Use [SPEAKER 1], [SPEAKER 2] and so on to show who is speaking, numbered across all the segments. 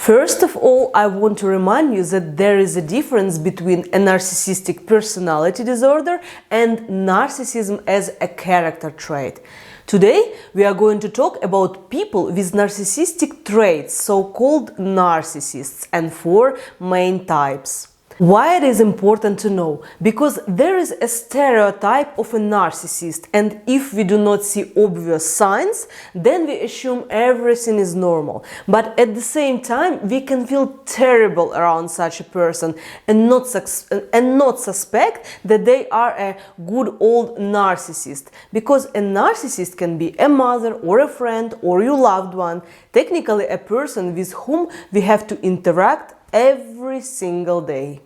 [SPEAKER 1] First of all, I want to remind you that there is a difference between a narcissistic personality disorder and narcissism as a character trait. Today, we are going to talk about people with narcissistic traits, so-called narcissists, and four main types. Why it is important to know? Because there is a stereotype of a narcissist, and if we do not see obvious signs, then we assume everything is normal. But at the same time, we can feel terrible around such a person and not suspect that they are a good old narcissist. Because a narcissist can be a mother or a friend or your loved one, technically a person with whom we have to interact every single day.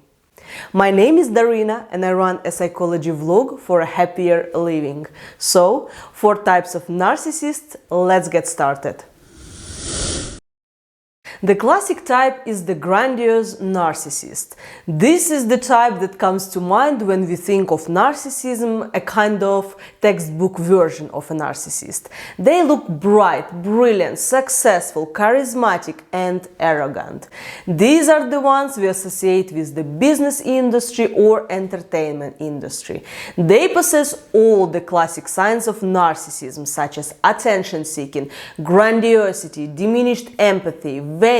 [SPEAKER 1] My name is Darina and I run a psychology vlog for a happier living. So, 4 types of narcissists, let's get started. The classic type is the grandiose narcissist. This is the type that comes to mind when we think of narcissism, a kind of textbook version of a narcissist. They look bright, brilliant, successful, charismatic, and arrogant. These are the ones we associate with the business industry or entertainment industry. They possess all the classic signs of narcissism, such as attention-seeking, grandiosity, diminished empathy, vanity,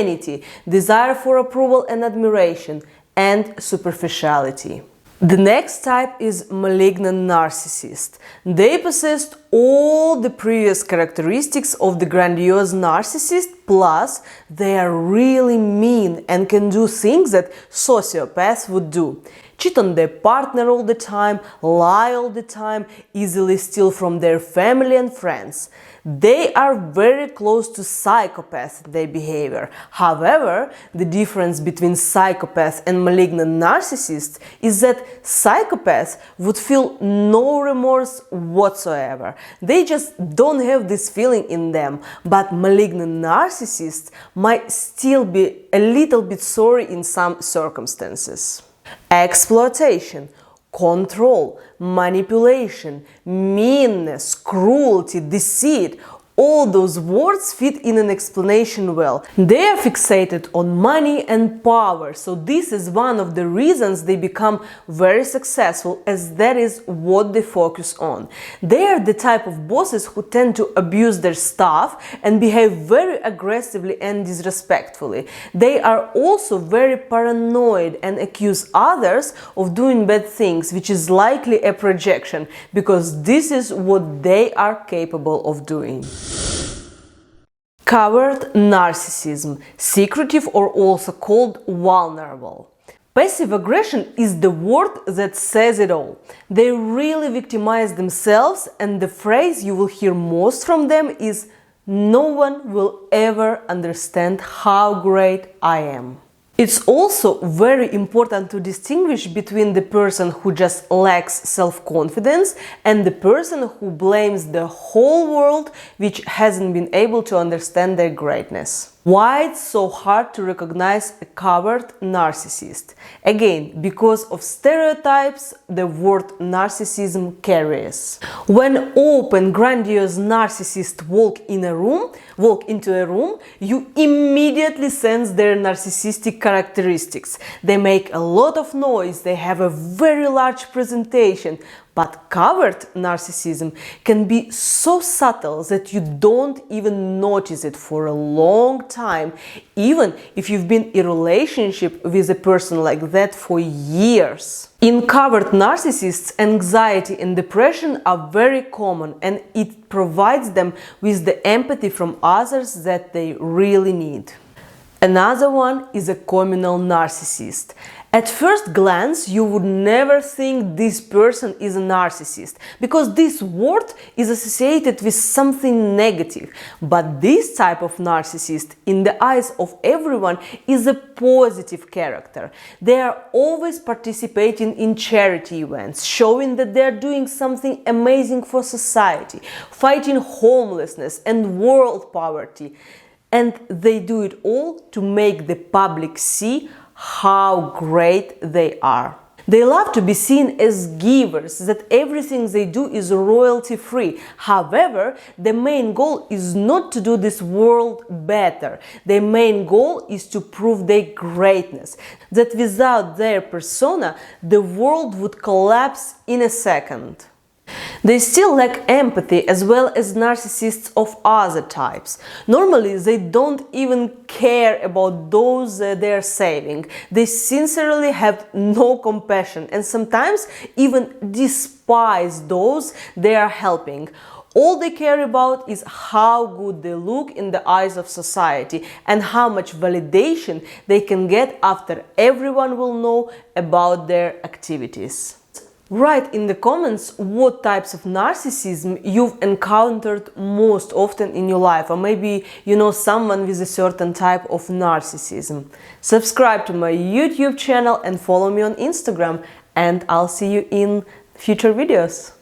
[SPEAKER 1] desire for approval and admiration, and superficiality. The next type is malignant narcissist. They possessed all the previous characteristics of the grandiose narcissist, plus they are really mean and can do things that sociopaths would do. Cheat on their partner all the time, lie all the time, easily steal from their family and friends. They are very close to psychopaths in their behavior. However, the difference between psychopaths and malignant narcissists is that psychopaths would feel no remorse whatsoever. They just don't have this feeling in them, but malignant narcissists might still be a little bit sorry in some circumstances. Exploitation, control, manipulation, meanness, cruelty, deceit, all those words fit in an explanation well. They are fixated on money and power, so this is one of the reasons they become very successful, as that is what they focus on. They are the type of bosses who tend to abuse their staff and behave very aggressively and disrespectfully. They are also very paranoid and accuse others of doing bad things, which is likely a projection, because this is what they are capable of doing. Covert narcissism, secretive or also called vulnerable. Passive aggression is the word that says it all. They really victimize themselves, and the phrase you will hear most from them is "No one will ever understand how great I am." It's also very important to distinguish between the person who just lacks self-confidence and the person who blames the whole world which hasn't been able to understand their greatness. Why it's so hard to recognize a covert narcissist? Again, because of stereotypes the word narcissism carries. When open, grandiose narcissists walk into a room, you immediately sense their narcissistic characteristics. They make a lot of noise, they have a very large presentation. But covert narcissism can be so subtle that you don't even notice it for a long time, even if you've been in a relationship with a person like that for years. In covert narcissists, anxiety and depression are very common, and it provides them with the empathy from others that they really need. Another one is a communal narcissist. At first glance, you would never think this person is a narcissist, because this word is associated with something negative. But this type of narcissist, in the eyes of everyone, is a positive character. They are always participating in charity events, showing that they are doing something amazing for society, fighting homelessness and world poverty. And they do it all to make the public see how great they are. They love to be seen as givers, that everything they do is royalty free. However, the main goal is not to do this world better. Their main goal is to prove their greatness, that without their persona, the world would collapse in a second. They still lack empathy, as well as narcissists of other types. Normally, they don't even care about those they're saving. They sincerely have no compassion and sometimes even despise those they are helping. All they care about is how good they look in the eyes of society and how much validation they can get after everyone will know about their activities. Write in the comments what types of narcissism you've encountered most often in your life, or maybe you know someone with a certain type of narcissism. Subscribe to my YouTube channel and follow me on Instagram, and I'll see you in future videos.